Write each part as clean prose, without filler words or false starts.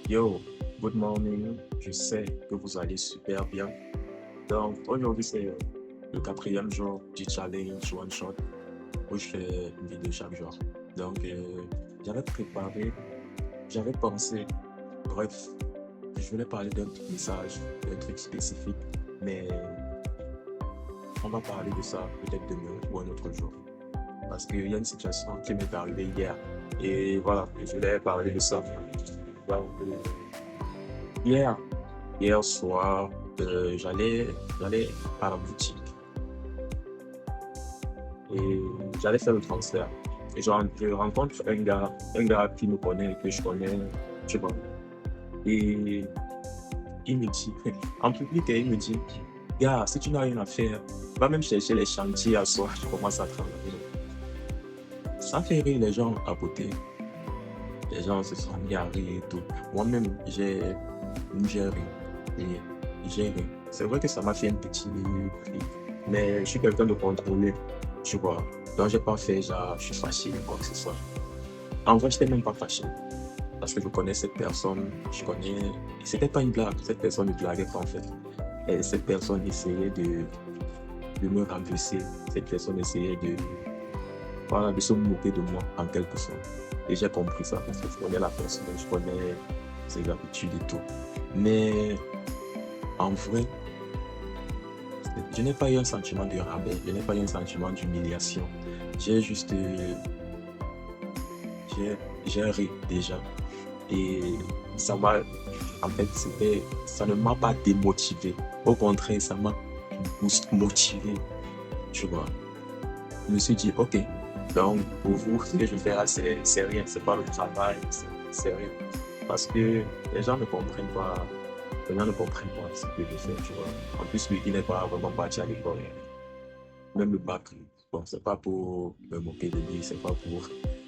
Yo, good morning. Je sais que vous allez super bien. Donc, aujourd'hui, c'est le quatrième jour du challenge One Shot où je fais une vidéo chaque jour. Donc, j'avais préparé, j'avais pensé, bref, je voulais parler d'un petit message, d'un truc spécifique, mais on va parler de ça peut-être demain ou un autre jour. Parce qu'il y a une situation qui m'est arrivée hier. Et voilà, je voulais parler de ça. Donc, hier, Hier soir, j'allais à la boutique et j'allais faire le transfert. Et je rencontre un gars qui me connaît, que je connais, tu vois. Et il me dit, en public, il me dit, gars, si tu n'as rien à faire, va même chercher les chantiers à soi, tu commences à travailler. Ça fait rire les gens à côté. Les gens se sont mis à rire et tout. Moi-même, j'ai ri. Et j'ai ri. C'est vrai que ça m'a fait un petit cri. Mais je suis quelqu'un de contrôlé, tu vois. Donc, j'ai pas fait genre, je suis fâché ou quoi que ce soit. En vrai, je n'étais même pas fâché. Parce que je connais cette personne, je connais. C'était pas une blague. Cette personne ne blaguait pas en fait. Et cette personne essayait de me rabaisser. Cette personne essayait voilà, de se moquer de moi en quelque sorte. Et j'ai compris ça parce que je connais la personne, je connais ses habitudes et tout. Mais en vrai, je n'ai pas eu un sentiment de rabais, je n'ai pas eu un sentiment d'humiliation. J'ai juste, j'ai ri déjà. Et ça m'a, en fait, ça ne m'a pas démotivé. Au contraire, ça m'a motivé, tu vois. Je me suis dit, ok, donc pour vous, ce que je fais là, c'est rien, c'est pas le travail, c'est rien. Parce que les gens ne comprennent pas, les gens ne comprennent pas ce que je fais, tu vois. En plus, lui, il n'est pas vraiment parti à l'école. Même le bac, bon, c'est pas pour me moquer de lui, c'est pas pour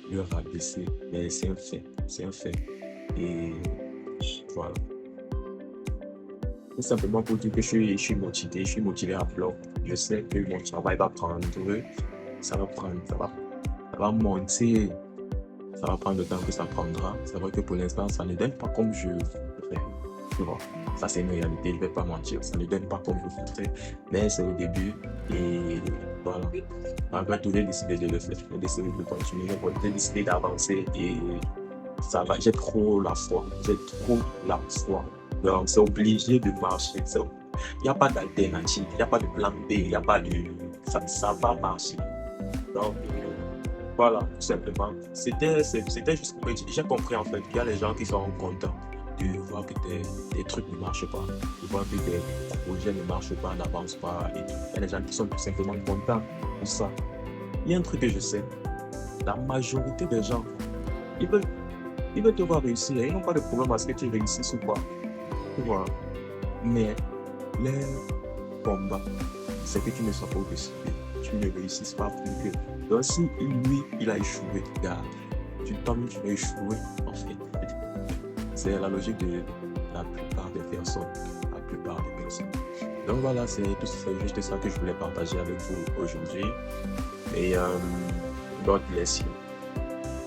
le rabaisser, mais c'est un fait, c'est un fait. Et voilà. Tout simplement pour dire que je suis motivé à bloc. Je sais que mon travail va prendre, ça va monter, ça va prendre le temps que ça prendra. C'est vrai que pour l'instant, ça ne donne pas comme je voudrais. Tu vois, ça c'est une réalité, je ne vais pas mentir. Ça ne donne pas comme je voudrais, mais c'est le début et voilà. Malgré tout, j'ai décidé de le faire, j'ai décidé de continuer, j'ai décidé d'avancer et ça va. J'ai trop la foi, j'ai trop la foi. Donc, c'est obligé de marcher. Il n'y a pas d'alternative, il n'y a pas de plan B, il n'y a pas de. Ça va marcher. Donc, voilà, tout simplement. C'était juste pour dire. J'ai compris en fait qu'il y a des gens qui sont contents de voir que des trucs ne marchent pas, de voir que des projets ne marchent pas, n'avancent pas. Et il y a des gens qui sont tout simplement contents pour ça. Il y a un truc que je sais. La majorité des gens, ils veulent, ils veulent te voir réussir. Ils n'ont pas de problème à ce que tu réussisses ou pas. Tu vois. Mais les combats, c'est que tu ne sois pas au-dessus, tu ne réussisses pas plus que. Donc si lui, il a échoué, gars, tu vas échouer en fait. C'est la logique de la plupart des personnes. La plupart des personnes. Donc voilà, c'est juste ça que je voulais partager avec vous aujourd'hui. Et God bless you.